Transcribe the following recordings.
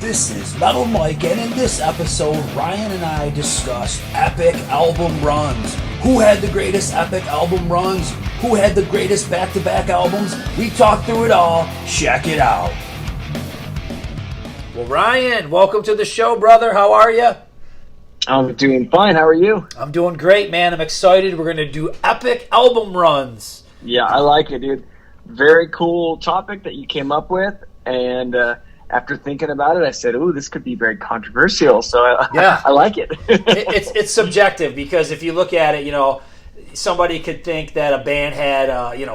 This is Metal Mike, and in this episode, Ryan and I discuss epic album runs. Who had the greatest epic album runs? Who had the greatest back-to-back albums? We talk through it all. Check it out. Well, Ryan, welcome to the show, brother. How are you? I'm doing fine. How are you? I'm doing great, man. I'm excited. We're going to do epic album runs. Yeah, I like it, dude. Very cool topic that you came up with, and after thinking about it, I said, "Ooh, this could be very controversial." So I like it. It's subjective because if you look at it, somebody could think that a band had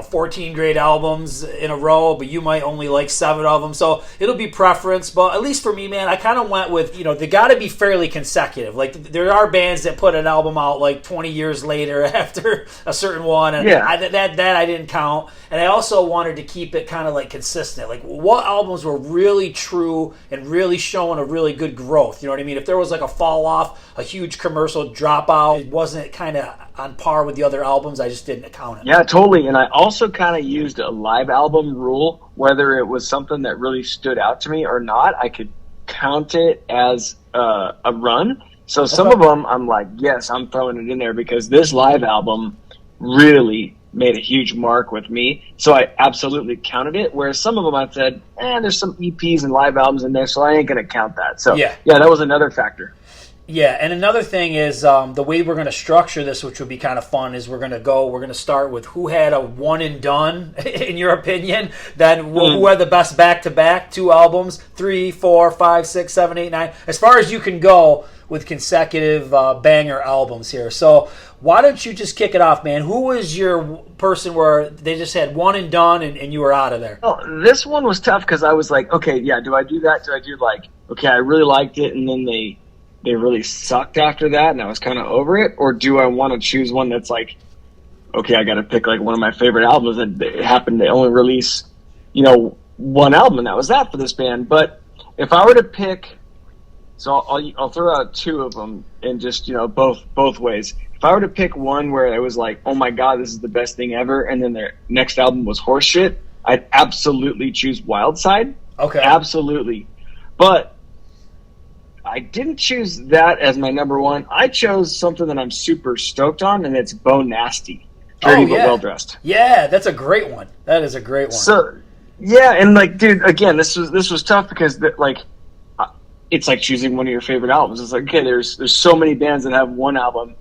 14 great albums in a row, but you might only like 7 of them. So it'll be preference. But at least for me, man, I kind of went with they got to be fairly consecutive. Like there are bands that put an album out like 20 years later after a certain one, and that I didn't count. And I also wanted to keep it kind of like consistent. Like what albums were really true and really showing a really good growth. You know what I mean? If there was like a fall off, a huge commercial dropout, it wasn't kind of on par with the other albums, I just didn't count it. Yeah, totally. And I also kind of used a live album rule, whether it was something that really stood out to me or not, I could count it as a run. So some of them, I'm like, yes, I'm throwing it in there because this live album really made a huge mark with me. So I absolutely counted it, whereas some of them I said, there's some EPs and live albums in there, so I ain't going to count that. So yeah, that was another factor. Yeah, and another thing is the way we're going to structure this, which would be kind of fun, is we're going to start with who had a one and done, in your opinion, then who had the best back-to-back, 2 albums, 3, 4, 5, 6, 7, 8, 9, as far as you can go with consecutive banger albums here. So why don't you just kick it off, man? Who was your person where they just had one and done and you were out of there? Oh, this one was tough because I was like, okay, yeah, do I do that? Do I do like, okay, I really liked it, and then they really sucked after that and I was kind of over it? Or do I want to choose one that's like, okay, I got to pick like one of my favorite albums that happened to only release, one album, and that was that for this band. But if I were to pick, so I'll throw out 2 of them and just, both ways. If I were to pick one where it was like, oh my God, this is the best thing ever, and then their next album was horseshit, I'd absolutely choose Wild Side. Okay. Absolutely. But I didn't choose that as my number one. I chose something that I'm super stoked on, and it's Bo Nasty. Dirty but Well Dressed. Yeah, that's a great one. That is a great one. So, yeah, and like, dude, again, this was tough because it's like choosing one of your favorite albums. It's like, okay, there's so many bands that have one album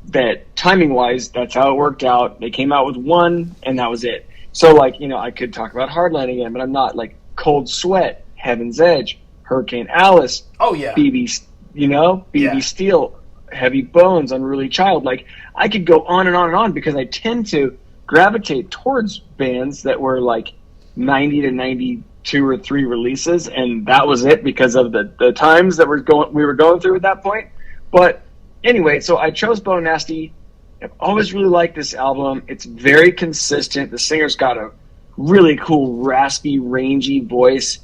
that timing wise, that's how it worked out. They came out with one, and that was it. So like, I could talk about Hardline again, but I'm not. Like Cold Sweat, Heaven's Edge, Hurricane Alice, BB Steel, Heavy Bones, Unruly Child. Like I could go on and on and on because I tend to gravitate towards bands that were like 90 to 92 or 3 releases, and that was it because of the times that we were going through at that point. But anyway, so I chose Bo Nasty. I've always really liked this album. It's very consistent. The singer's got a really cool, raspy, rangy voice.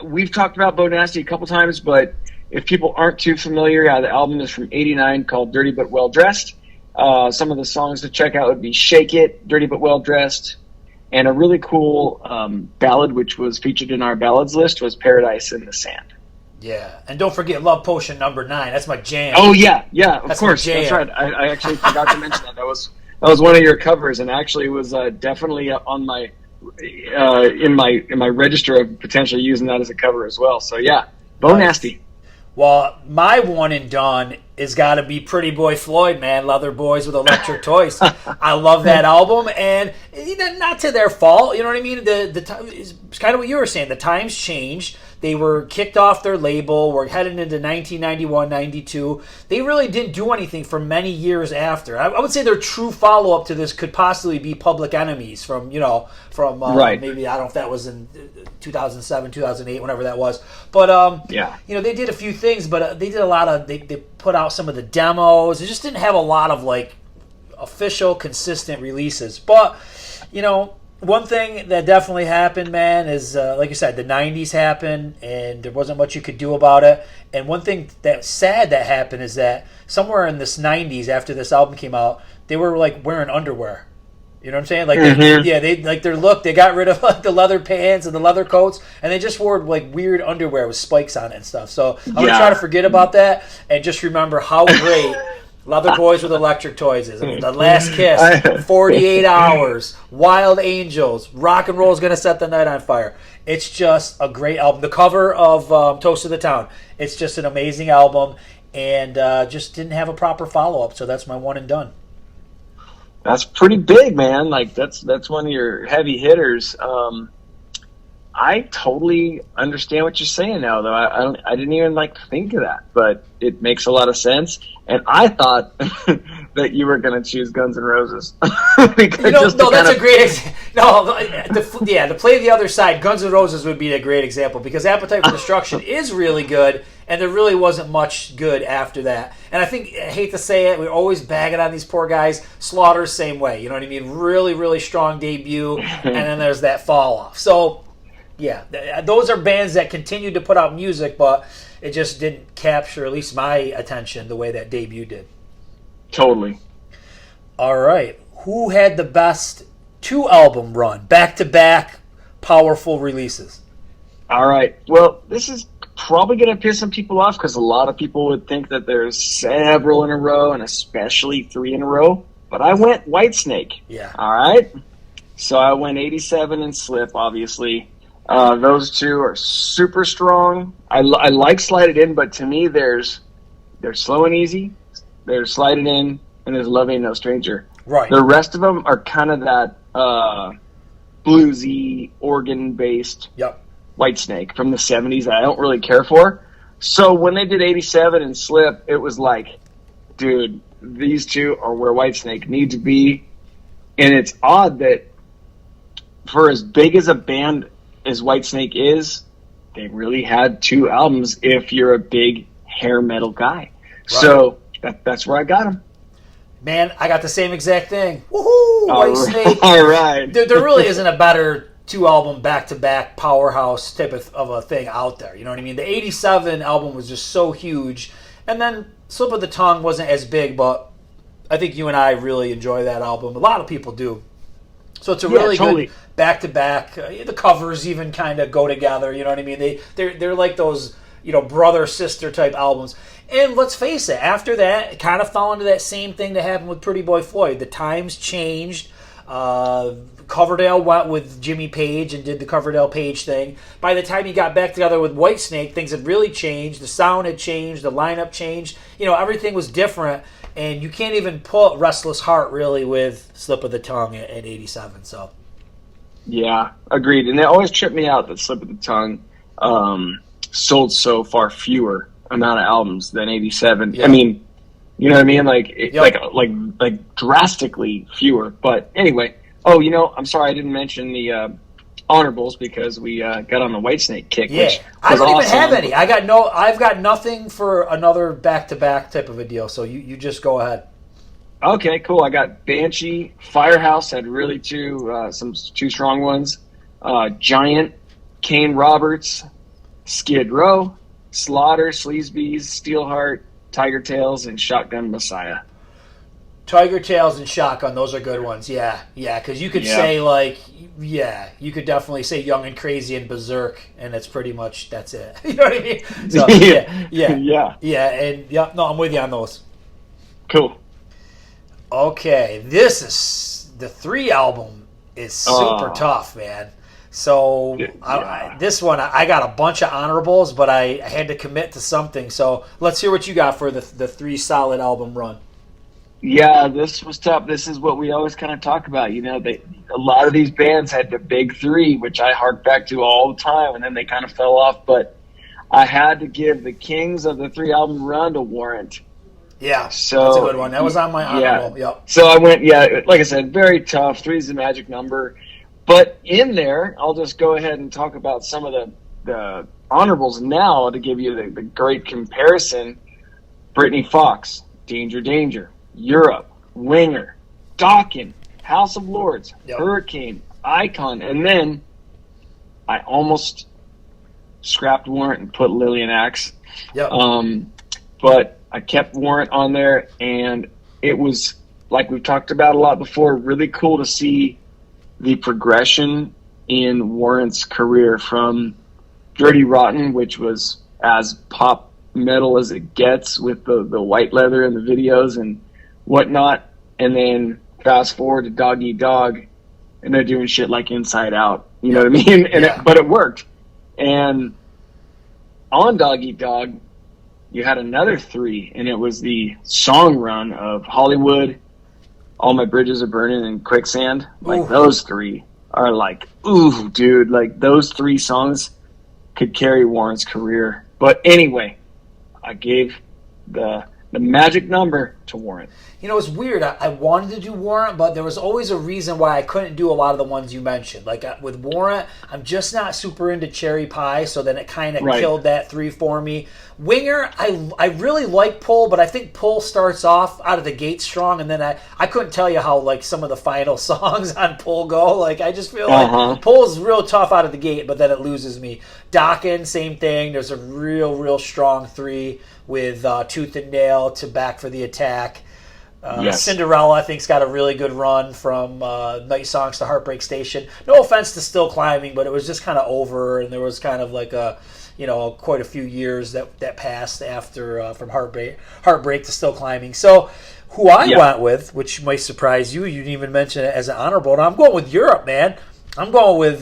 We've talked about Bo Nasty a couple times, but if people aren't too familiar, the album is from '89 called Dirty But Well Dressed. Some of the songs to check out would be Shake It, Dirty But Well Dressed, and a really cool ballad which was featured in our ballads list was Paradise in the Sand. Yeah, and don't forget Love Potion number 9. That's my jam. Oh, yeah, of course. That's right. I actually forgot to mention that. That was one of your covers, and actually was definitely on my in my register of potentially using that as a cover as well. So yeah, Bo Nasty. Well, my one and done is got to be Pretty Boy Floyd, man. Leather Boys with Electric Toys. I love that album, and not to their fault. You know what I mean? It's kind of what you were saying. The times changed. They were kicked off their label. We're heading into 1991, 92. They really didn't do anything for many years after. I would say their true follow-up to this could possibly be Public Enemies from right. Maybe, I don't know if that was in 2007, 2008, whenever that was. But, they did a few things, but they did a lot of, they put out some of the demos. They just didn't have a lot of, like, official, consistent releases. But, one thing that definitely happened, man, is, like you said, the 90s happened, and there wasn't much you could do about it. And one thing that's sad that happened is that somewhere in this 90s, after this album came out, they were, like, wearing underwear. You know what I'm saying? Like, they like their look. They got rid of like the leather pants and the leather coats, and they just wore like weird underwear with spikes on it and stuff. So I'm gonna try to forget about that and just remember how great Leather Boys with Electric Toys is. I mean, The Last Kiss, 48 Hours, Wild Angels, Rock and Roll is gonna set the night on fire. It's just a great album. The cover of Toast of the Town. It's just an amazing album, and just didn't have a proper follow up. So that's my one and done. That's pretty big, man. Like that's one of your heavy hitters. I totally understand what you're saying now, though. I didn't even like think of that, but it makes a lot of sense. And I thought that you were going to choose Guns N' Roses. That's a great. To play the other side, Guns N' Roses would be a great example because Appetite for Destruction is really good, and there really wasn't much good after that. And I hate to say it, we're always bagging on these poor guys. Slaughter, same way. You know what I mean? Really, really strong debut, and then there's that fall off. So, yeah, those are bands that continued to put out music, but it just didn't capture, at least my attention, the way that debut did. Totally. All right. Who had the best 2-album run? Back-to-back powerful releases. All right. Well, this is probably going to piss some people off because a lot of people would think that there's several in a row and especially 3 in a row. But I went Whitesnake. Yeah. All right. So I went 87 and Slip, obviously. Those two are super strong. I like Slide It In, but to me, there's Slow and Easy, there's Slide It In, and there's Love Ain't No Stranger. Right. The rest of them are kind of that bluesy, organ-based Whitesnake from the 70s that I don't really care for. So when they did 87 and Slip, it was like, dude, these two are where Whitesnake need to be. And it's odd that for as big as a band as Whitesnake is, they really had 2 albums if you're a big hair metal guy. Right. So that's where I got them. Man, I got the same exact thing. Woohoo! Whitesnake. All right. There really isn't a better 2-album back-to-back powerhouse type of a thing out there. You know what I mean? The 87 album was just so huge. And then Slip of the Tongue wasn't as big, but I think you and I really enjoy that album. A lot of people do. So it's a really good back-to-back. The covers even kind of go together. You know what I mean? They're like those, brother-sister type albums. And let's face it, after that, it kind of fell into that same thing that happened with Pretty Boy Floyd. The times changed. Coverdale went with Jimmy Page and did the Coverdale Page thing. By the time he got back together with Whitesnake, things had really changed. The sound had changed. The lineup changed. Everything was different. And you can't even put Restless Heart really with Slip of the Tongue at 87. So, yeah, agreed. And it always tripped me out that Slip of the Tongue sold so far fewer amount of albums than 87. Yep. I mean, you know what I mean? Like drastically fewer. But anyway, I'm sorry I didn't mention the honorables because we got on the Whitesnake kick. Yeah, which I don't awesome. Even have any. I've got nothing for another back-to-back type of a deal. So you just go ahead. Okay, cool. I got Banshee, Firehouse had really two strong ones. Giant, Kane Roberts, Skid Row, Slaughter, Sleazebees, Steelheart, Tiger Tails, and Shotgun Messiah. Tiger Tails and Shotgun, those are good ones. Yeah, because you could say you could definitely say Young and Crazy and Berserk, and it's pretty much that's it. You know what I mean? So, I'm with you on those. Cool. Okay, the 3 album is super tough, man. So this one, I got a bunch of honorables, but I had to commit to something. So let's hear what you got for the 3 solid album run. Yeah, this was tough. This is what we always kind of talk about. A lot of these bands had the big 3, which I hark back to all the time, and then they kind of fell off. But I had to give the kings of the 3 album run to Warrant. Yeah, so that's a good one. That was on my honorable. Yep. So I went, like I said, very tough. 3 is the magic number. But in there, I'll just go ahead and talk about some of the honorables now to give you the great comparison. Brittany Fox, Danger Danger, Europe, Winger, Dokken, House of Lords, Hurricane, Icon, and then I almost scrapped Warrant and put Lillian Axe. Yep. But I kept Warrant on there, and it was like we've talked about a lot before, really cool to see the progression in Warrant's career from Dirty Rotten, which was as pop metal as it gets with the white leather and the videos and whatnot, and then fast forward to Dog Eat Dog, and they're doing shit like Inside Out. You know what I mean? And but it worked. And on Dog Eat Dog, you had another 3, and it was the song run of Hollywood, All My Bridges Are Burning, and Quicksand. Like, ooh, those 3 are like, ooh, dude, like those 3 songs could carry Warrant's career. But anyway, I gave the magic number to Warrant. You know, it's weird. I wanted to do Warrant, but there was always a reason why I couldn't do a lot of the ones you mentioned. Like with Warrant, I'm just not super into Cherry Pie, so then it kind of killed that 3 for me. Winger, I really like Pull, but I think Pull starts off out of the gate strong, and then I couldn't tell you how like some of the final songs on Pull go. Like I just feel like Pull is real tough out of the gate, but then it loses me. Dokken, same thing. There's a real strong 3 with Tooth and Nail to Back for the Attack. Cinderella, I think, has got a really good run from Night Songs to Heartbreak Station. No offense to Still Climbing, but it was just kind of over, and there was kind of like quite a few years that passed after from Heartbreak to Still Climbing. So who I went with, which might surprise you, you didn't even mention it as an honorable, and I'm going with Europe, man. I'm going with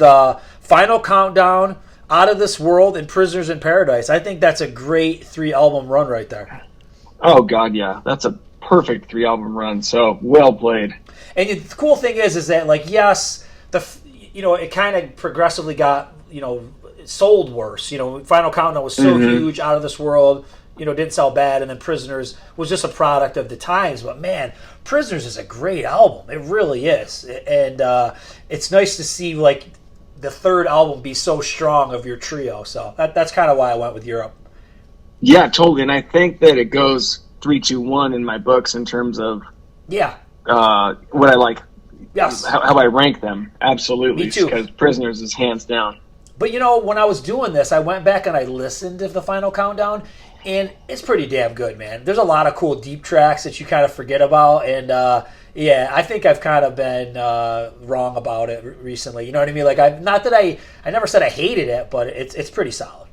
Final Countdown, Out of This World, and Prisoners in Paradise. I think that's a great 3-album run right there. Oh, God, yeah. That's a perfect 3-album run, so well played. And the cool thing is that, like, yes, it kind of progressively got, sold worse. Final Countdown was so huge, Out of This World, didn't sell bad, and then Prisoners was just a product of the times. But, man, Prisoners is a great album. It really is. And it's nice to see, like, the 3rd album be so strong of your trio. So that's kind of why I went with Europe. Yeah, totally. And I think that it goes 3-2-1 in my books in terms of what I like, how I rank them. Absolutely. Me too. Because Prisoners is hands down. But, when I was doing this, I went back and I listened to the Final Countdown, and it's pretty damn good, man. There's a lot of cool deep tracks that you kind of forget about, and I think I've kind of been wrong about it recently. You know what I mean? Like, I never said I hated it, but it's pretty solid.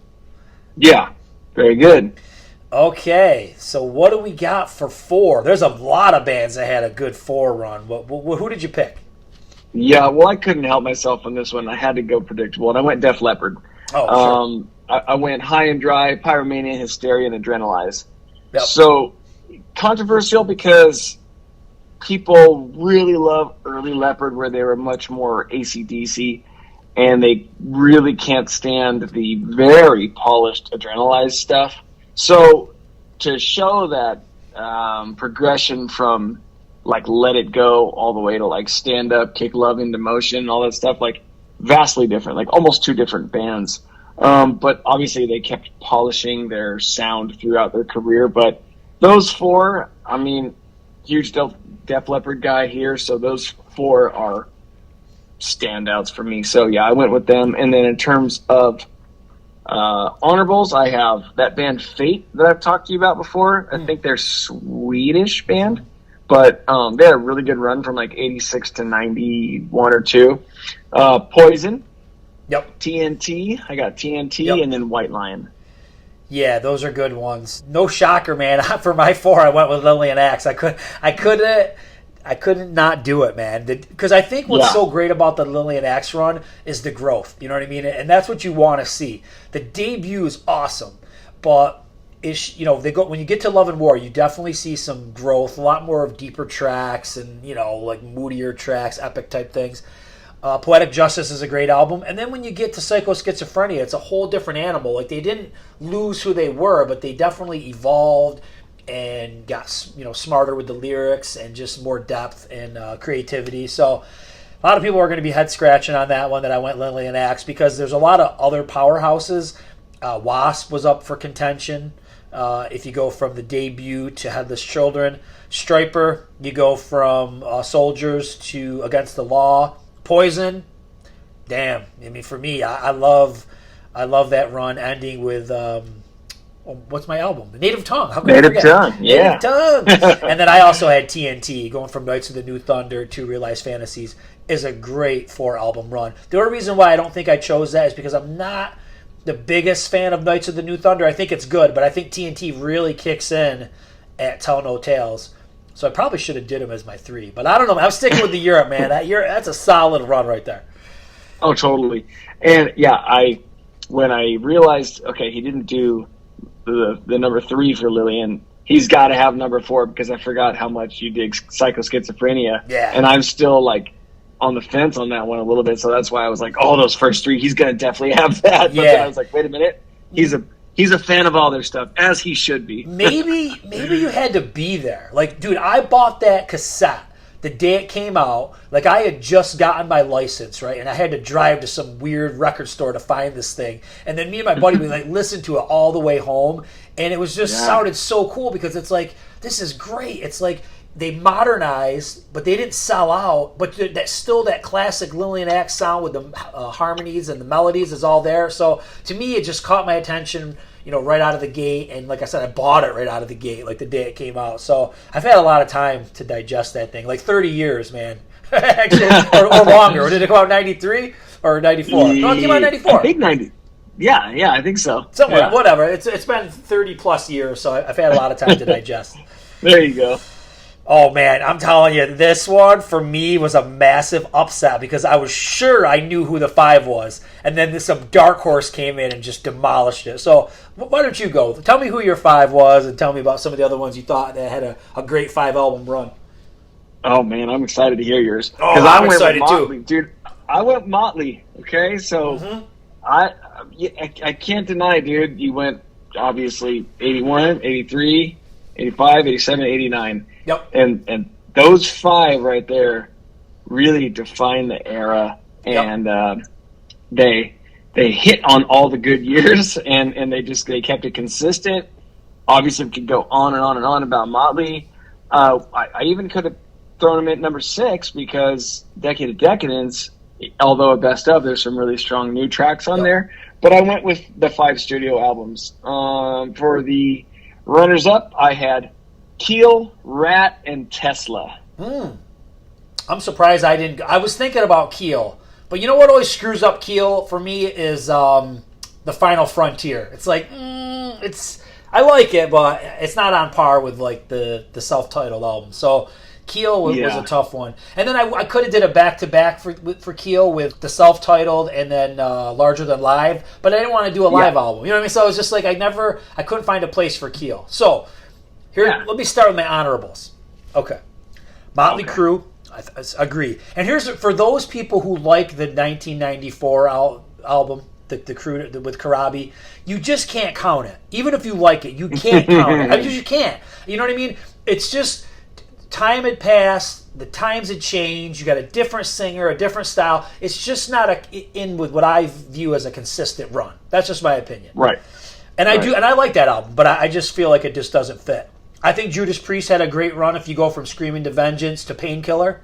Yeah, very good. Okay, so what do we got for 4? There's a lot of bands that had a good 4 run. Who did you pick? Yeah, well, I couldn't help myself on this one. I had to go predictable, and I went Def Leppard. Oh, sure. I went High and Dry, Pyromania, Hysteria, and Adrenalize. Yep. So, controversial because people really love early Leppard where they were much more AC/DC, and they really can't stand the very polished Adrenalize stuff. So, to show that progression from like Let It Go all the way to like Stand Up, Kick Love Into Motion, all that stuff, like vastly different, like almost 2 different bands. But obviously they kept polishing their sound throughout their career. But those 4, I mean, huge Def Leppard guy here, so those 4 are standouts for me. So yeah, I went with them. And then in terms of honorables, I have that band Fate that I've talked to you about before. I think they're a Swedish band. But they had a really good run from like 86 to 91 or 2. Poison. Yep. TNT. I got TNT and then White Lion. Yeah, those are good ones. No shocker, man. For my 4, I went with Lillian Axe. I couldn't not do it, man. Because I think what's so great about the Lillian Axe run is the growth. You know what I mean? And that's what you want to see. The debut is awesome, but when you get to Love and War, you definitely see some growth, a lot more of deeper tracks and, like moodier tracks, epic type things. Poetic Justice is a great album. And then when you get to Psycho Schizophrenia, it's a whole different animal. Like, they didn't lose who they were, but they definitely evolved and got, smarter with the lyrics and just more depth and creativity. So a lot of people are going to be head scratching on that one that I went Lillian Axe, because there's a lot of other powerhouses. Wasp was up for contention. If you go from the debut to Headless Children. Striper, you go from Soldiers to Against the Law. Poison, damn. I mean, for me, I love that run ending with what's my album? Native Tongue. How could I Native forget? Tongue, yeah. Native Tongue. And then I also had TNT, going from Knights of the New Thunder to Realized Fantasies, is a great 4-album run. The only reason why I don't think I chose that is because I'm not the biggest fan of Knights of the New Thunder. I think it's good, but I think TNT really kicks in at Tell No Tales. So I probably should have did him as my 3. But I don't know. I'm sticking with the Europe, man. That's a solid run right there. Oh, totally. And yeah, when I realized, okay, he didn't do the number 3 for Lillian, he's got to have number 4 because I forgot how much you dig Psychoschizophrenia. Yeah. And I'm still like on the fence on that one a little bit, so that's why I was like, oh, those first 3, he's gonna definitely have that. But then I was like, wait a minute, he's a fan of all their stuff, as he should be. maybe you had to be there. Like, dude, I bought that cassette the day it came out. Like, I had just gotten my license, right? And I had to drive to some weird record store to find this thing. And then me and my buddy would like listen to it all the way home, and it was just sounded so cool because it's like, this is great. It's like they modernized, but they didn't sell out. But that's still that classic Lillian Axe sound with the harmonies and the melodies is all there. So to me, it just caught my attention, right out of the gate. And like I said, I bought it right out of the gate, like the day it came out. So I've had a lot of time to digest that thing, like 30 years, man. Actually, or longer. Did it come out in 93 or 94? No, it came out in 94. I think 90. Yeah, I think so. Somewhere, whatever. It's been 30 plus years, so I've had a lot of time to digest. There you go. Oh, man, I'm telling you, this one for me was a massive upset because I was sure I knew who the 5 was. And then some dark horse came in and just demolished it. So why don't you go? Tell me who your 5 was and tell me about some of the other ones you thought that had a great 5-album run. Oh, man, I'm excited to hear yours. Oh, I'm excited Motley, too. Dude, I went Motley, okay? So I can't deny, dude, you went, obviously, 81, 83, 85, 87, 89. Yep. And those 5 right there really define the era, and they hit on all the good years, and they kept it consistent. Obviously, we could go on and on and on about Motley. I even could have thrown him at number 6 because Decade of Decadence, although a best of, there's some really strong new tracks on there. But I went with the 5 studio albums. For the runners-up, I had Keel, Rat, and Tesla. I'm surprised I didn't. I was thinking about Keel, but you know what always screws up Keel for me is the Final Frontier. It's like I like it, but it's not on par with like the self-titled album. So Keel was a tough one, and then I could have did a back-to-back for Keel with the self-titled and then Larger Than Live, but I didn't want to do a live album. You know what I mean? So it was just like I couldn't find a place for Keel. So here, let me start with my honorables. Okay, Motley Crue, I agree. And here's for those people who like the 1994 album, the Crue with Karabi, you just can't count it. Even if you like it, you can't count it. I mean, you can't. You know what I mean? It's just time had passed, the times had changed. You got a different singer, a different style. It's just not in with what I view as a consistent run. That's just my opinion. Right. And I like that album, but I just feel like it just doesn't fit. I think Judas Priest had a great run if you go from Screaming to Vengeance to Painkiller.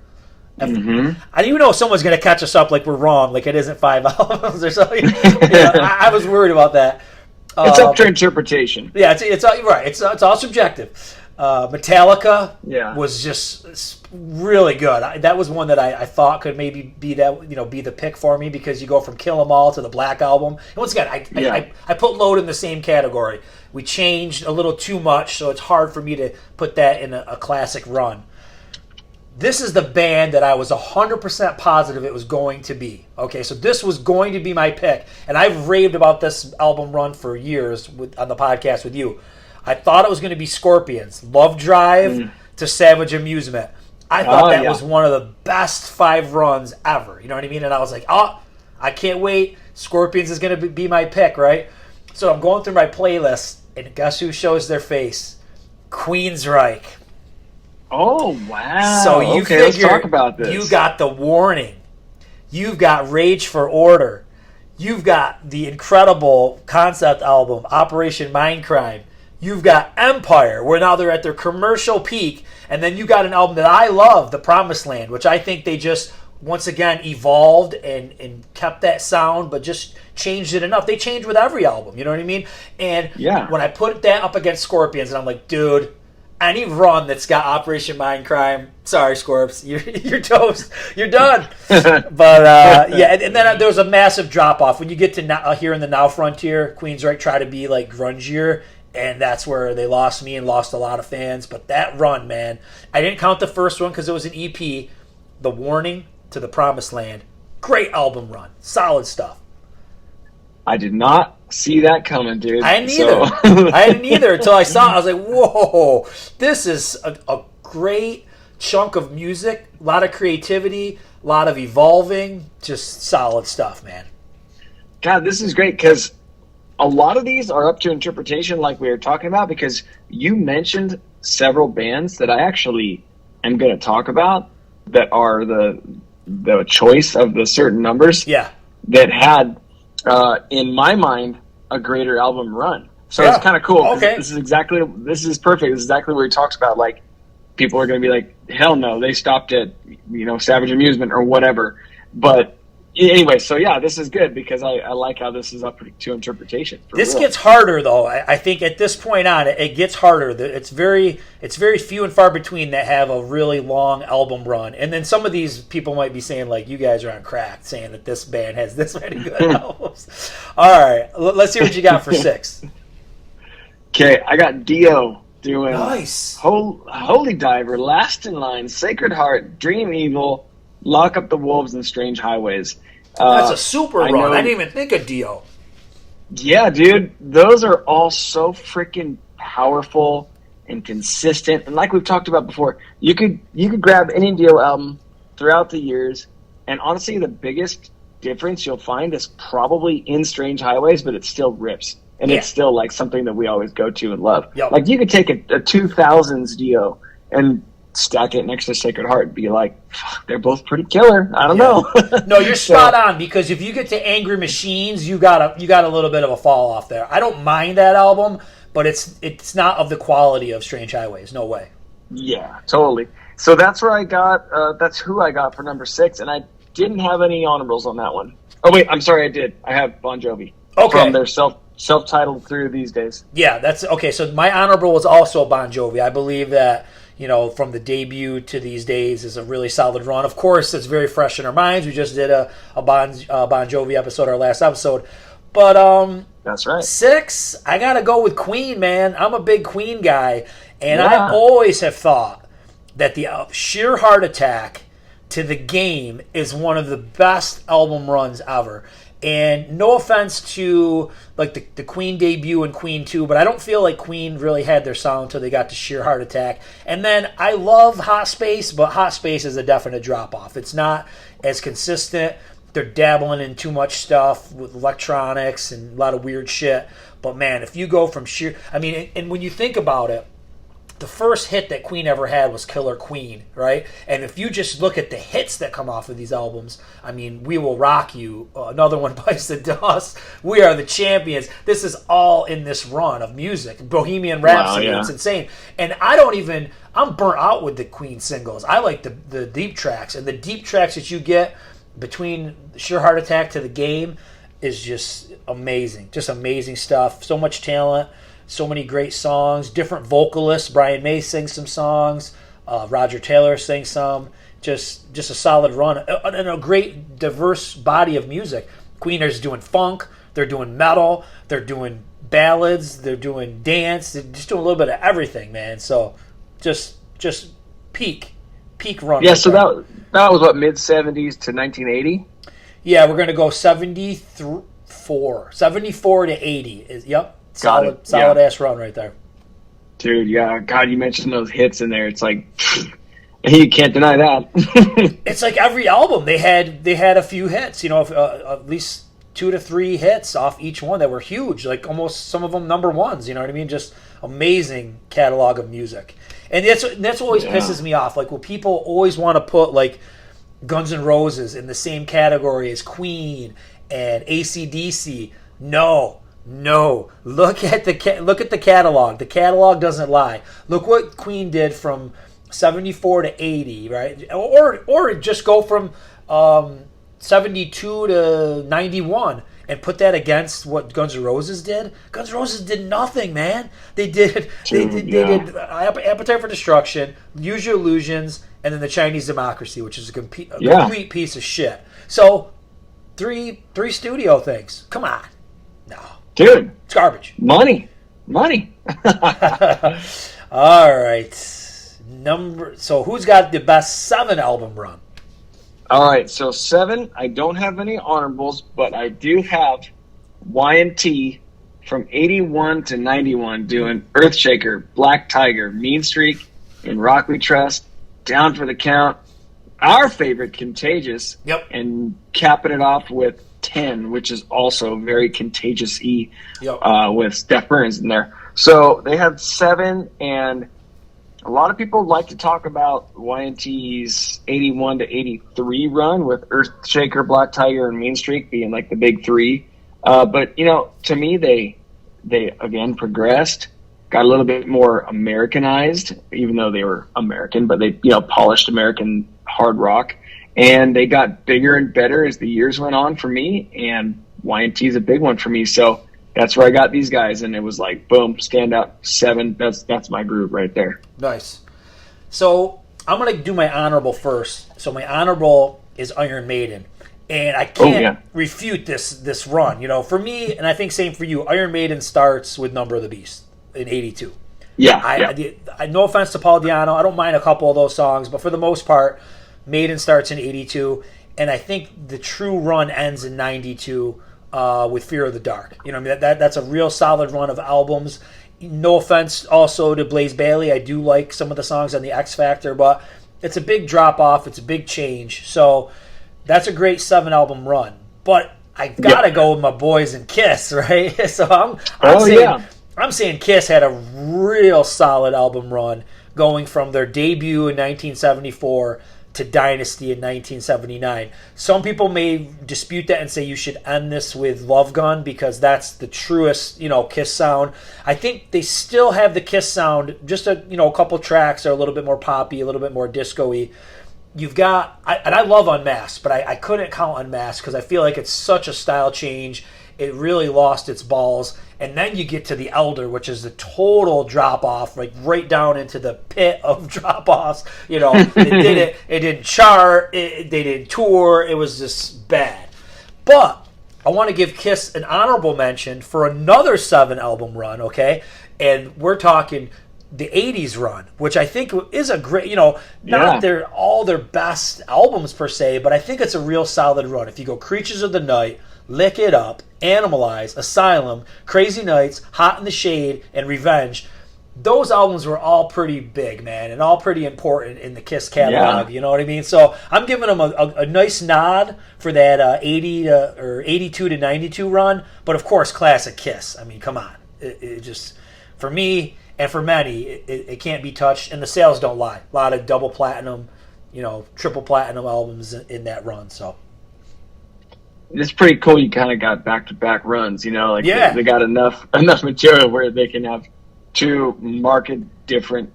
I didn't even know if someone's going to catch us up like we're wrong, like it isn't 5 albums or something. I was worried about that. It's up to interpretation. Yeah, it's right. It's all subjective. Metallica was just really good. That was one that I thought could maybe be the pick for me because you go from Kill 'Em All to the Black Album. And once again, I put Load in the same category. We changed a little too much, so it's hard for me to put that in a classic run. This is the band that I was 100% positive it was going to be. Okay, so this was going to be my pick, and I've raved about this album run for years on the podcast with you. I thought it was going to be Scorpions, Love Drive to Savage Amusement. I thought that was one of the best 5 runs ever. You know what I mean? And I was like, I can't wait. Scorpions is going to be my pick, right? So I'm going through my playlist, and guess who shows their face? Queensryche. Oh, wow. So you figure let's talk about this. You got The Warning. You've got Rage for Order. You've got the incredible concept album, Operation Mindcrime. You've got Empire, where now they're at their commercial peak. And then you got an album that I love, The Promised Land, which I think they just once again evolved and kept that sound, but just changed it enough. They change with every album, you know what I mean? And when I put that up against Scorpions, and I'm like, dude, any run that's got Operation Mindcrime, sorry, Scorps, you're toast. You're done. But, and then there was a massive drop-off. When you get to here in the Now Frontier, Queensryche try to be, like, grungier, and that's where they lost me and lost a lot of fans. But that run, man, I didn't count the first one because it was an EP, The Warning to the Promised Land. Great album run. Solid stuff. I did not see that coming, dude. I didn't either. I didn't either until I saw it. I was like, whoa, this is a great chunk of music, a lot of creativity, a lot of evolving, just solid stuff, man. God, this is great because a lot of these are up to interpretation like we were talking about, because you mentioned several bands that I actually am going to talk about that are the choice of the certain numbers that had, in my mind, a greater album run. So it's kind of cool. Okay. This is perfect. This is exactly what he talks about. Like, people are going to be like, hell no, they stopped at, Savage Amusement or whatever. But anyway, so this is good because I like how this is up to interpretation. This gets harder, though. I think at this point on, it gets harder. It's very few and far between that have a really long album run. And then some of these people might be saying, like, you guys are on crack, saying that this band has this many good albums. All right, let's see what you got for 6. Okay, I got Dio doing nice. Holy Diver, Last in Line, Sacred Heart, Dream Evil, Lock Up the Wolves, and Strange Highways. That's a super run. I didn't even think of Dio. Yeah, dude. Those are all so freaking powerful and consistent. And like we've talked about before, you could grab any Dio album throughout the years, and honestly, the biggest difference you'll find is probably in Strange Highways, but it still rips. And it's still like something that we always go to and love. Yep. Like, you could take a 2000s Dio and stack it next to Sacred Heart and be like, they're both pretty killer. I don't know. No, you're spot on, because if you get to Angry Machines, you got a little bit of a fall off there. I don't mind that album, but it's not of the quality of Strange Highways. No way. Yeah, totally. So that's where I got. That's who I got for number 6, and I didn't have any honorables on that one. Oh wait, I'm sorry, I did. I have Bon Jovi. Okay. From their self-titled Through These Days. Yeah, that's okay. So my honorable was also Bon Jovi. I believe that, from the debut to these days is a really solid run. Of course, it's very fresh in our minds. We just did a Bon Jovi episode, our last episode. But that's right. 6, I gotta go with Queen, man. I'm a big Queen guy, and I always have thought that the Sheer Heart Attack to the Game is one of the best album runs ever. And no offense to like the Queen debut and Queen 2, but I don't feel like Queen really had their sound until they got to Sheer Heart Attack. And then I love Hot Space, but Hot Space is a definite drop-off. It's not as consistent. They're dabbling in too much stuff with electronics and a lot of weird shit. But man, if you go from Sheer... I mean, and when you think about it, the first hit that Queen ever had was Killer Queen, right? And if you just look at the hits that come off of these albums, I mean, We Will Rock You, another one bites the dust, We Are the Champions. This is all in this run of music. Bohemian Rhapsody, It's insane. And I'm burnt out with the Queen singles. I like the deep tracks. And the deep tracks that you get between Sheer Heart Attack to the Game is just amazing. Just amazing stuff. So much talent. So many great songs, different vocalists. Brian May sings some songs. Roger Taylor sings some. Just a solid run. And a great, diverse body of music. Queen is doing funk. They're doing metal. They're doing ballads. They're doing dance. They're just doing a little bit of everything, man. So just peak run. Yeah, so that was what, mid-70s to 1980? Yeah, we're going to go 74 to 80. Yep. Solid ass run right there. Dude, yeah. God, you mentioned those hits in there. It's like, you can't deny that. It's like every album they had a few hits, at least 2 to 3 hits off each one that were huge, like almost some of them number ones, you know what I mean? Just amazing catalog of music. And that's what always pisses me off. Like, when people always want to put like Guns N' Roses in the same category as Queen and AC/DC. No, look at the catalog. The catalog doesn't lie. Look what Queen did from 74 to 80, right? Or just go from 72 to 91 and put that against what Guns N' Roses did. Guns N' Roses did nothing, man. They did Appetite for Destruction, Use Your Illusions, and then the Chinese Democracy, which is a complete piece of shit. So three studio things. Come on. No. Dude. It's garbage. Money. All right. So who's got the best 7 album run? All right, so 7, I don't have any honorables, but I do have Y&T from 81 to 91 doing Earthshaker, Black Tiger, Mean Streak, and Rock We Trust, Down for the Count, our favorite Contagious, and capping it off with 10, which is also very Contagious-y with Steph Burns in there. So they have 7, and a lot of people like to talk about Y&T's 81 to 83 run with Earthshaker, Black Tiger, and Mean Streak being like the big 3. But, to me, they again progressed, got a little bit more Americanized, even though they were American, but they, polished American hard rock. And they got bigger and better as the years went on for me, and Y&T is a big one for me. So that's where I got these guys, and it was like, boom, stand up, 7. That's my group right there. Nice. So I'm going to do my honorable first. So my honorable is Iron Maiden. And I can't refute this run. For me, and I think same for you, Iron Maiden starts with Number of the Beast in 82. I no offense to Paul Di'Anno, I don't mind a couple of those songs, but for the most part, Maiden starts in 82. And I think the true run ends in 92 with Fear of the Dark. That's a real solid run of albums. No offense also to Blaze Bayley. I do like some of the songs on the X Factor, but it's a big drop off. It's a big change. So that's a great 7 album run. But I gotta go with my boys in Kiss, right? So I'm saying Kiss had a real solid album run going from their debut in 1974 to Dynasty in 1979. Some people may dispute that and say you should end this with Love Gun because that's the truest, Kiss sound. I think they still have the Kiss sound, just a couple tracks are a little bit more poppy, a little bit more disco-y. You've got, and I love Unmasked, but I couldn't count Unmasked because I feel like it's such a style change. It really lost its balls. And then you get to The Elder, which is the total drop-off, like right down into the pit of drop-offs. It didn't chart, they didn't tour, it was just bad. But I want to give Kiss an honorable mention for another 7-album run, okay? And we're talking the 80's run, which I think is a great, not all their best albums per se, but I think it's a real solid run. If you go Creatures of the Night, Lick It Up, Animalize, Asylum, Crazy Nights, Hot in the Shade, and Revenge, those albums were all pretty big, man, and all pretty important in the Kiss catalog, you know what I mean? So I'm giving them a nice nod for that 82 to 92 run, but of course, classic Kiss. I mean, come on. It just, for me and for many, it can't be touched, and the sales don't lie. A lot of double platinum, triple platinum albums in that run, so. It's pretty cool. You kind of got back-to-back runs, they got enough material where they can have 2 marked different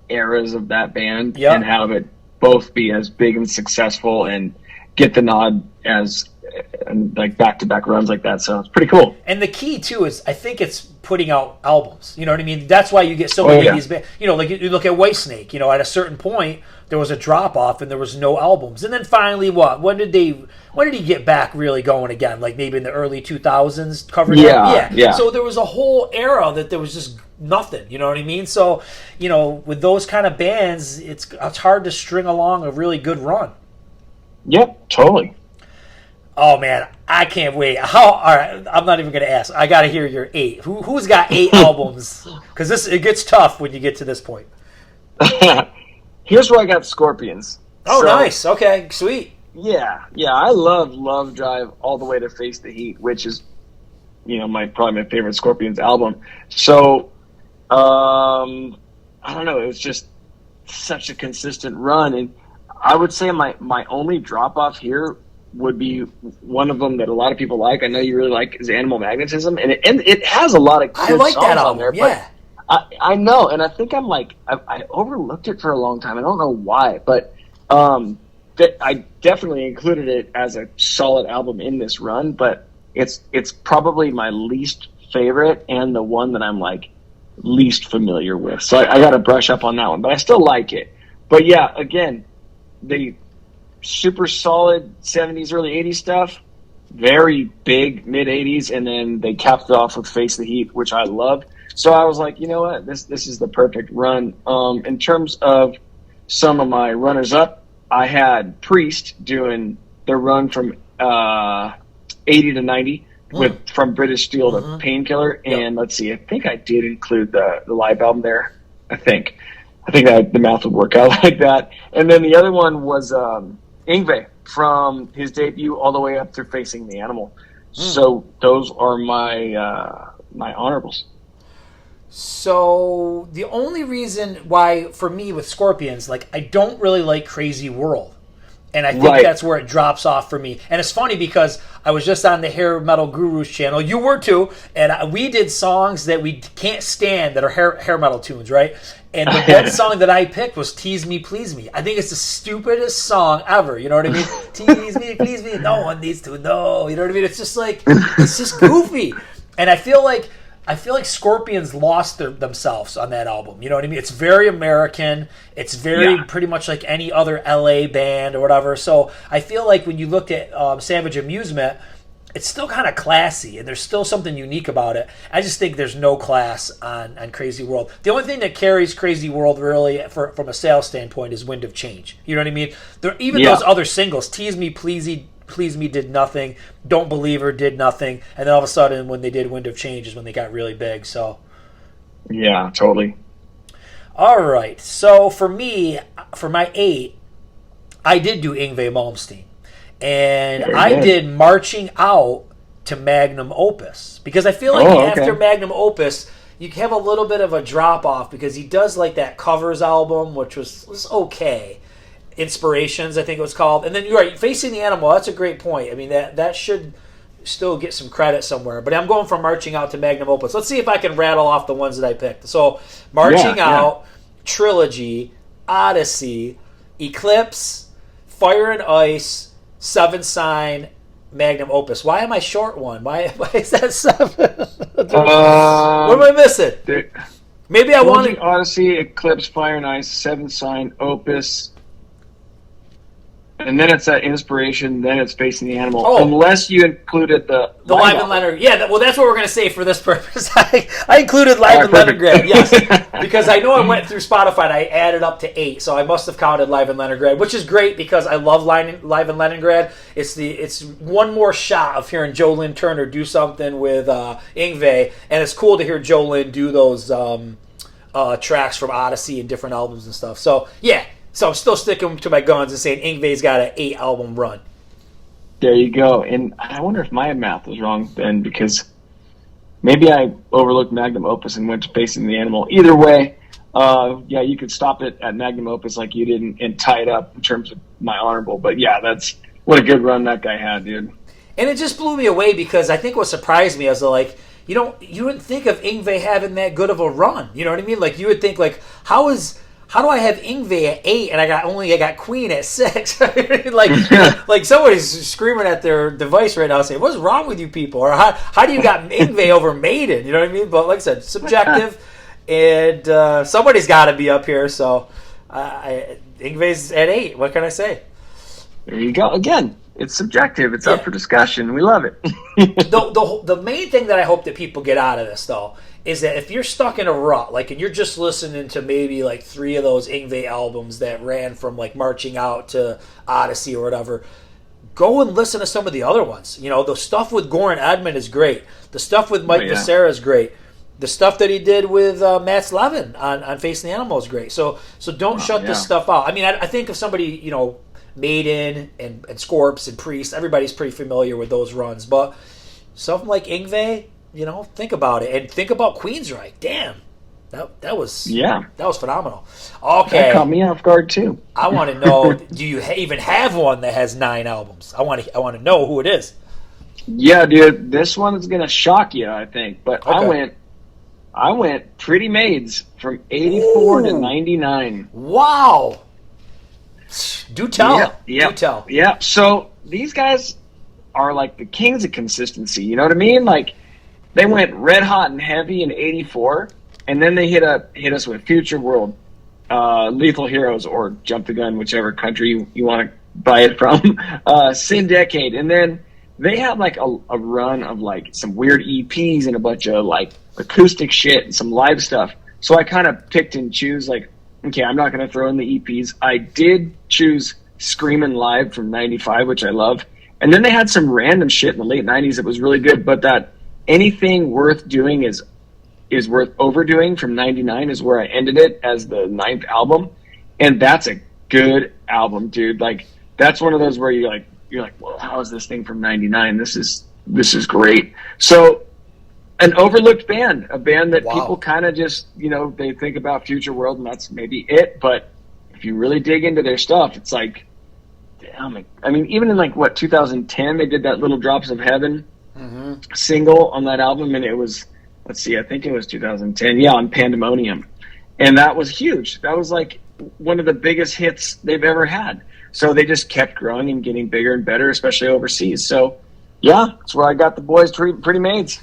eras of that band and have it both be as big and successful and get the nod as like back-to-back runs like that. So it's pretty cool. And the key too is I think it's putting out albums. You know what I mean? That's why you get so many of these bands. Like you look at Whitesnake. At a certain point there was a drop off and there was no albums. And then finally, when did he get back really going again? Like maybe in the early 2000s, covering. Yeah. So there was a whole era that there was just nothing. You know what I mean? So with those kind of bands, it's hard to string along a really good run. Yep, totally. Oh man, I can't wait. All right, I'm not even going to ask. I got to hear your 8. Who's got 8 albums? Because it gets tough when you get to this point. Here's where I got Scorpions. Oh, nice. Okay, sweet. Yeah. I love Love Drive all the way to Face the Heat, which is, probably my favorite Scorpions album. So, I don't know. It was just such a consistent run, and I would say my only drop off here would be one of them that a lot of people like. I know you really like is Animal Magnetism, and it has a lot of good I like songs that album, on there. Yeah. But I know, and I think I overlooked it for a long time. I don't know why, but I definitely included it as a solid album in this run, but it's probably my least favorite and the one that I'm like least familiar with. So I got to brush up on that one, but I still like it. But yeah, again, the super solid 70s, early 80s stuff, very big mid 80s, and then they capped it off with Face the Heat, which I loved. So I was like, you know what, this is the perfect run. In terms of some of my runners up, I had Priest doing the run from 80 to 90 from British Steel to Painkiller, and let's see, I think I did include the live album there. I think the math would work out like that. And then the other one was Yngwie from his debut all the way up through Facing the Animal. So those are my my honorables. So the only reason why, for me with Scorpions, like I don't really like Crazy World. And I think that's where it drops off for me. And it's funny because I was just on the Hair Metal Gurus channel. You were too. And we did songs that we can't stand that are hair metal tunes, right? And the one song that I picked was Tease Me, Please Me. I think it's the stupidest song ever. You know what I mean? Tease me, please me. No one needs to know. You know what I mean? It's just like, it's just goofy. And I feel like Scorpions lost themselves on that album. You know what I mean? It's very American. It's very pretty much like any other LA band or whatever. So I feel like when you look at Savage Amusement, it's still kind of classy, and there's still something unique about it. I just think there's no class on Crazy World. The only thing that carries Crazy World really from a sales standpoint is Wind of Change. You know what I mean? Those other singles, Tease Me, Please Me did nothing. Don't Believe Her did nothing. And then all of a sudden, when they did Wind of Change is when they got really big. So, yeah, totally. All right. So for me, for my 8, I did do Yngwie Malmsteen. And I did Marching Out to Magnum Opus. Because I feel like after Magnum Opus, you have a little bit of a drop-off because he does like that covers album, which was okay. Inspirations, I think it was called. And then you're right, Facing the Animal, that's a great point. I mean, that should still get some credit somewhere. But I'm going from Marching Out to Magnum Opus. Let's see if I can rattle off the ones that I picked. So, Marching Out, Trilogy, Odyssey, Eclipse, Fire and Ice, Seven Sign, Magnum Opus. Why am I short one? Why is that 7? What am I missing? Maybe I wanted Odyssey, Eclipse, Fire and Ice, Seven Sign, Opus. And then it's that Inspiration, then it's Facing the Animal. Oh. Unless you included the Live and Leningrad. Yeah, well, that's what we're going to say for this purpose. I included Live and Leningrad, yes. Because I know I went through Spotify and I added up to 8, so I must have counted Live and Leningrad, which is great because I love Live and Leningrad. It's one more shot of hearing Joe Lynn Turner do something with Yngwie, and it's cool to hear Joe Lynn do those tracks from Odyssey and different albums and stuff. So, yeah. So I'm still sticking to my guns and saying Yngwie's got an 8-album run. There you go. And I wonder if my math was wrong then, because maybe I overlooked Magnum Opus and went to Facing the Animal. Either way, you could stop it at Magnum Opus like you did and tie it up in terms of my honorable. But yeah, that's what a good run that guy had, dude. And it just blew me away because I think what surprised me was like, you wouldn't think of Yngwie having that good of a run. You know what I mean? Like you would think like, how do I have Yngwie at 8 and I got Queen at 6? like somebody's screaming at their device right now saying, "What's wrong with you people?" Or how do you got Yngwie over Maiden? You know what I mean? But like I said, subjective, and somebody's got to be up here. So Yngwie's at 8. What can I say? There you go. Again, it's subjective. It's up for discussion. We love it. The main thing that I hope that people get out of this, though, is that if you're stuck in a rut, like, and you're just listening to maybe like 3 of those Yngwie albums that ran from like Marching Out to Odyssey or whatever, go and listen to some of the other ones. You know, the stuff with Goran Edman is great. The stuff with Mike Becerra is great. The stuff that he did with Mats Levin on Facing the Animal is great. So don't shut this stuff out. I mean, I think if somebody, Maiden and Scorps and Priest, everybody's pretty familiar with those runs. But something like Yngwie, think about it. And think about Queensryche. Damn. That was phenomenal. Okay. That caught me off guard too. I want to know, do you even have one that has 9 albums? I want to know who it is. Yeah, dude. This one is going to shock you, I think. But okay. I went Pretty Maids from 84 to 99. Wow. Do tell. Yeah. Do tell. Yeah. So these guys are like the kings of consistency. You know what I mean? Like they went red hot and heavy in '84, and then they hit us with Future World, Lethal Heroes, or Jump the Gun, whichever country you want to buy it from, Sin Decade, and then they had like a run of like some weird EPs and a bunch of like acoustic shit and some live stuff. So I kind of picked and choose like, okay, I'm not going to throw in the EPs. I did choose Screamin' Live from '95, which I love. And then they had some random shit in the late '90s that was really good, but that Anything Worth Doing is Worth Overdoing from '99 is where I ended it as the 9th album. And that's a good album, dude. Like, that's one of those where you're like, well, how is this thing from '99? This is great. So, an overlooked band, a band that people kind of just, they think about Future World and that's maybe it. But if you really dig into their stuff, it's like, damn. I mean, even in like 2010, they did that Little Drops of Heaven single on that album, and it was, I think it was 2010. Yeah, on Pandemonium, and that was huge. That was like one of the biggest hits they've ever had. So they just kept growing and getting bigger and better, especially overseas. So, yeah, that's where I got the boys Pretty Maids.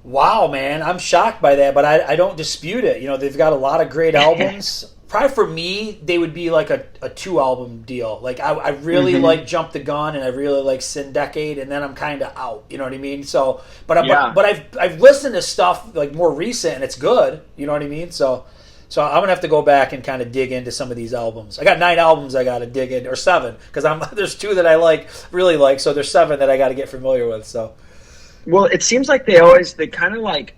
Wow, man. I'm shocked by that, but I don't dispute it. They've got a lot of great albums. Probably for me, they would be like a 2-album deal. Like, I really like Jump the Gun, and I really like Sin Decade, and then I'm kind of out. You know what I mean? So, but I've listened to stuff like more recent, and it's good. You know what I mean? So I'm gonna have to go back and kind of dig into some of these albums. I got 9 albums I got to dig in, or 7, because there's 2 that I really like. So there's 7 that I got to get familiar with. So, well, it seems like they kind of like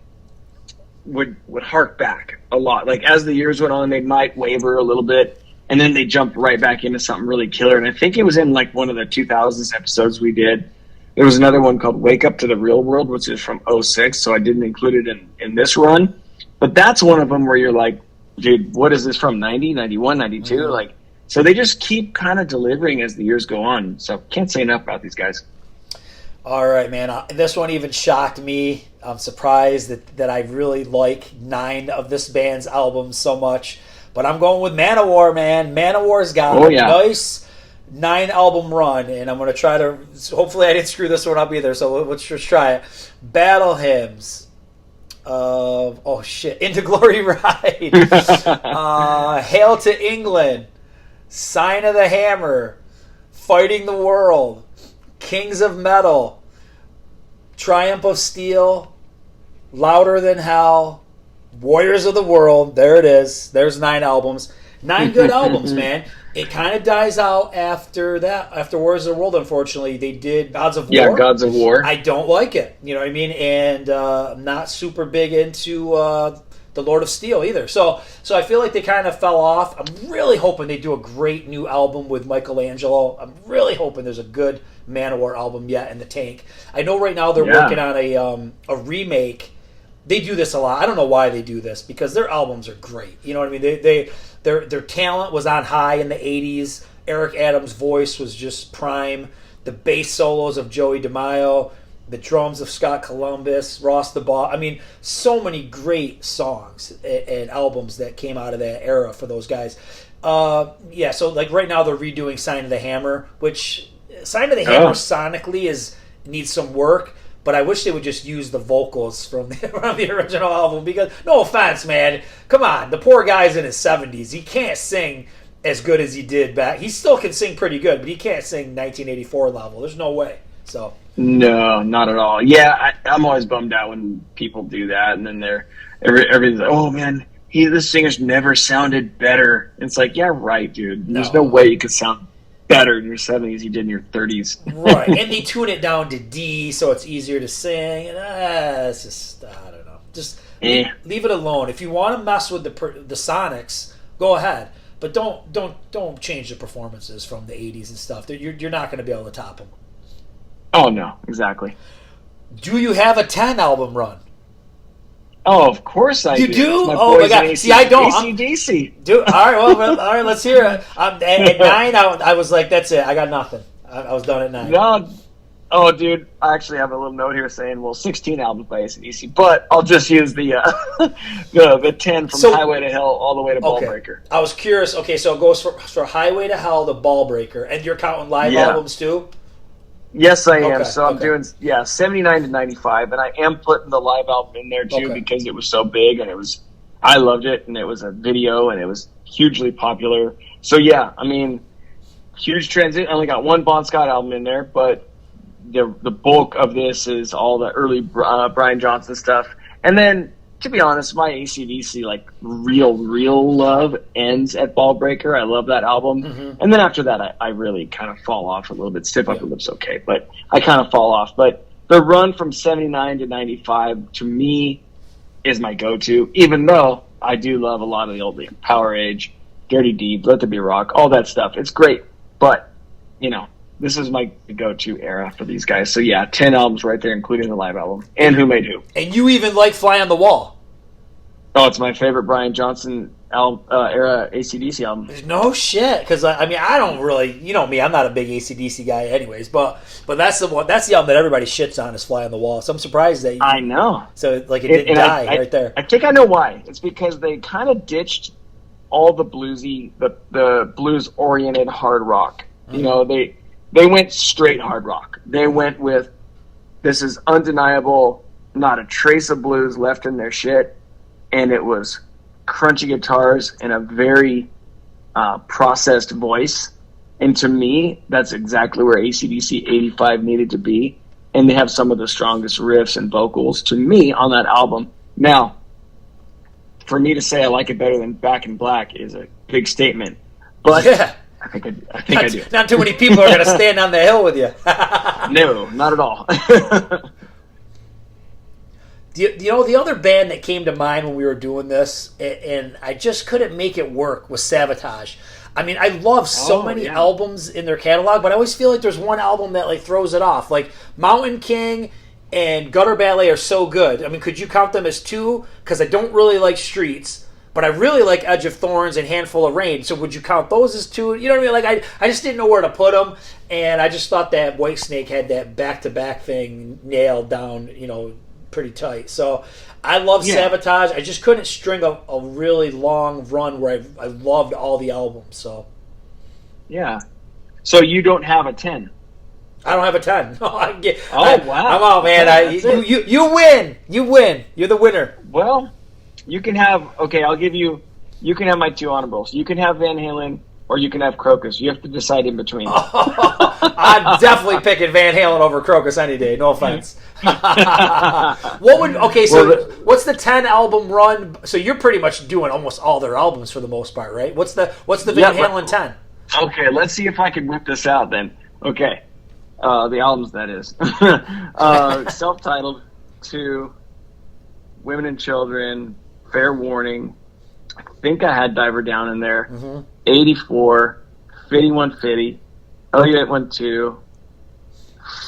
would hark back a lot. Like as the years went on, they might waver a little bit, and then they jump right back into something really killer. And I think it was in like one of the 2000s episodes we did. There was another one called Wake Up to the Real World, which is from '06, so I didn't include it in this run. But that's one of them where you're like, dude, what is this from, 90, 91, 92? Like, so they just keep kind of delivering as the years go on. So can't say enough about these guys. All right, man. This one even shocked me. I'm surprised that I really like 9 of this band's albums so much. But I'm going with Manowar, man. Manowar's got a nice 9-album run, and I'm going to try to... Hopefully I didn't screw this one up either, so let's just try it. Battle Hymns. Into Glory Ride. Hail to England. Sign of the Hammer. Fighting the World. Kings of Metal. Triumph of Steel. Louder Than Hell. Warriors of the World. There it is. There's 9 albums. 9 good albums, man. It kind of dies out after that. After Warriors of the World, unfortunately, they did Gods of War. Yeah, Gods of War. I don't like it. You know what I mean? And I'm not super big into the Lord of Steel either. So I feel like they kind of fell off. I'm really hoping they do a great new album with Michelangelo. I'm really hoping there's a good Manowar album yet in the tank. I know right now they're working on a remake. They do this a lot. I don't know why they do this, because their albums are great. You know what I mean? Their talent was on high in the 80s. Eric Adams' voice was just prime. The bass solos of Joey DeMaio, the drums of Scott Columbus, Ross the Boss. I mean, so many great songs and albums that came out of that era for those guys. So like right now they're redoing Sign of the Hammer, which Sign of the Hammer sonically needs some work. But I wish they would just use the vocals from the original album, because, no offense, man, come on, the poor guy's in his 70s. He can't sing as good as he did back. He still can sing pretty good, but he can't sing 1984 level. There's no way. So no, not at all. Yeah, I'm always bummed out when people do that, and then everything's like, oh man, this singer's never sounded better. And it's like, yeah, right, dude. There's no way you could sound better in your 70s you did in your 30s. Right, and they tune it down to D so it's easier to sing. And it's just, I don't know. Just leave it alone. If you want to mess with the Sonics, go ahead. But don't change the performances from the 80s and stuff. You're not going to be able to top them. Oh, no, exactly. Do you have a 10-album run? Oh, of course I do. You do? Oh my God! See, I don't. AC/DC. All right, all right. Let's hear it. At 9, I was like, that's it. I got nothing. I was done at 9. No, Oh, dude, I actually have a little note here saying, well, 16 albums by AC/DC, but I'll just use the the 10 from Highway to Hell all the way to Ball Breaker. I was curious. Okay, so it goes for Highway to Hell to Ball Breaker, and you're counting live albums too? Yes, I am. So I'm doing 79 to 95, and I am putting the live album in there too because it was so big and I loved it, and it was a video and it was hugely popular. So yeah, I mean, huge transition. I only got one Bon Scott album in there, but the bulk of this is all the early Brian Johnson stuff. And then, to be honest, my AC/DC real love ends at Ball Breaker. I love that album. Mm-hmm. And then after that, I really kind of fall off a little bit. Stiff Upper Lip's okay, but I kind of fall off. But the run from 79 to 95, to me, is my go-to, even though I do love a lot of the old Power Age, Dirty Deep, Let There Be Rock, all that stuff. It's great. But, this is my go-to era for these guys. So, 10 albums right there, including the live album. And Who Made Who. And you even like Fly on the Wall. Oh, it's my favorite Brian Johnson era AC/DC album. No shit. Because, I don't really... You know me, I'm not a big AC/DC guy anyways. But that's the one. That's the album that everybody shits on is Fly on the Wall. So I'm surprised that... I know. So, it didn't die right there. I think I know why. It's because they kind of ditched all the bluesy, the blues-oriented hard rock. Mm-hmm. They went straight hard rock. They went with, this is undeniable, not a trace of blues left in their shit, and it was crunchy guitars and a very processed voice. And to me, that's exactly where AC/DC 85 needed to be. And they have some of the strongest riffs and vocals, to me, on that album. Now, for me to say I like it better than Back in Black is a big statement. But... Yeah. I think I do. Not too many people are going to stand on the hill with you. No, not at all. The other band that came to mind when we were doing this, and I just couldn't make it work, was Sabotage. I love so many albums in their catalog, but I always feel like there's one album that throws it off. Like Mountain King and Gutter Ballet are so good. Could you count them as two? Because I don't really like Streets. But I really like Edge of Thorns and Handful of Rain. So would you count those as two? You know what I mean? I just didn't know where to put them. And I just thought that Whitesnake had that back-to-back thing nailed down, pretty tight. So I love Sabotage. I just couldn't string a really long run where I loved all the albums. So yeah. So you don't have a 10? I don't have a 10. Wow. I'm out, man. You win. You win. You're the winner. Well... You can have, you can have my two honorables. You can have Van Halen or you can have Crocus. You have to decide in between. I'm definitely picking Van Halen over Crocus any day. No offense. What's the 10 album run? So you're pretty much doing almost all their albums for the most part, right? What's the Van Halen 10? Okay, let's see if I can whip this out then. Okay. The albums, that is. Self-titled, 2, Women and Children, Fair Warning. I think I had Diver Down in there. Mm-hmm. 84, Fitty 150, Elliot 12,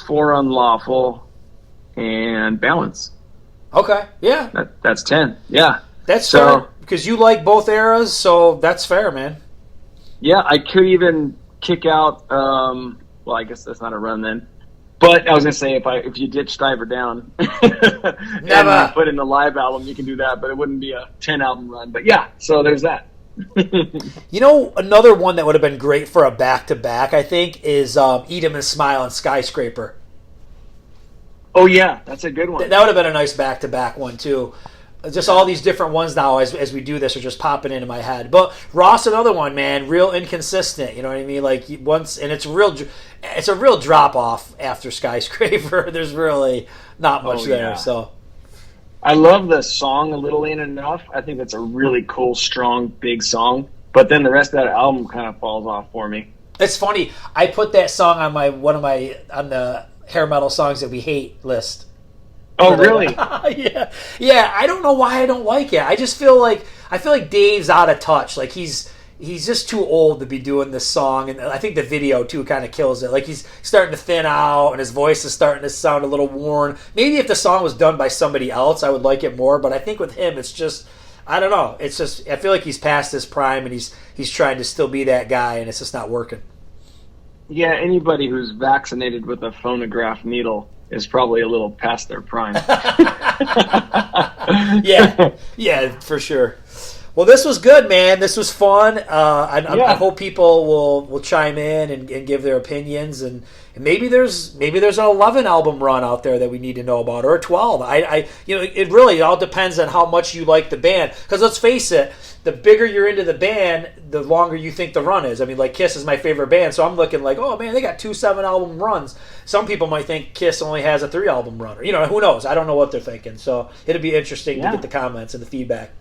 For Unlawful, and Balance. Okay, yeah. That's 10. Yeah. That's fair, because you like both eras, so that's fair, man. Yeah, I could even kick out, I guess that's not a run then. But I was gonna say if you ditch Diver Down and put in the live album, you can do that, but it wouldn't be a 10 album run. But yeah, so there's that. Another one that would have been great for a back to back, I think, is Eat 'Em and Smile and Skyscraper. Oh yeah, that's a good one. That would have been a nice back to back one too. Just all these different ones now as we do this are just popping into my head. But Ross, another one, man, real inconsistent. You know what I mean? Like once, and it's a real drop off after Skyscraper. There's really not much there. So I love the song A Little Ain't Enough. I think that's a really cool, strong, big song. But then the rest of that album kind of falls off for me. It's funny. I put that song on on the hair metal songs that we hate list. Oh, really? Yeah. I don't know why I don't like it. I feel like Dave's out of touch. Like he's just too old to be doing this song, and I think the video too kind of kills it. Like he's starting to thin out, and his voice is starting to sound a little worn. Maybe if the song was done by somebody else, I would like it more. But I think with him, it's just I don't know. It's just I feel like he's past his prime, and he's trying to still be that guy, and it's just not working. Yeah, anybody who's vaccinated with a phonograph needle is probably a little past their prime. yeah, for sure. Well, this was good, man. This was fun. I hope people will chime in and give their opinions, and maybe there's an 11 album run out there that we need to know about, or a 12. It really all depends on how much you like the band. Because let's face it, the bigger you're into the band, the longer you think the run is. I mean, like Kiss is my favorite band, so I'm looking like, oh man, they got 2 7-album runs. Some people might think Kiss only has a 3-album run, or who knows? I don't know what they're thinking. So it'll be interesting to get the comments and the feedback.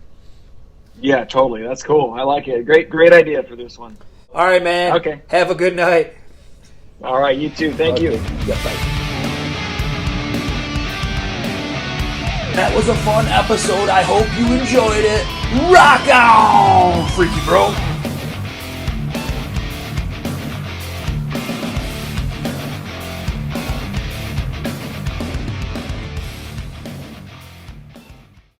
Yeah, totally. That's cool. I like it. Great idea for this one. All right, man. Okay. Have a good night. All right, you too. Thank you. Yeah, bye. That was a fun episode. I hope you enjoyed it. Rock on, freaky bro.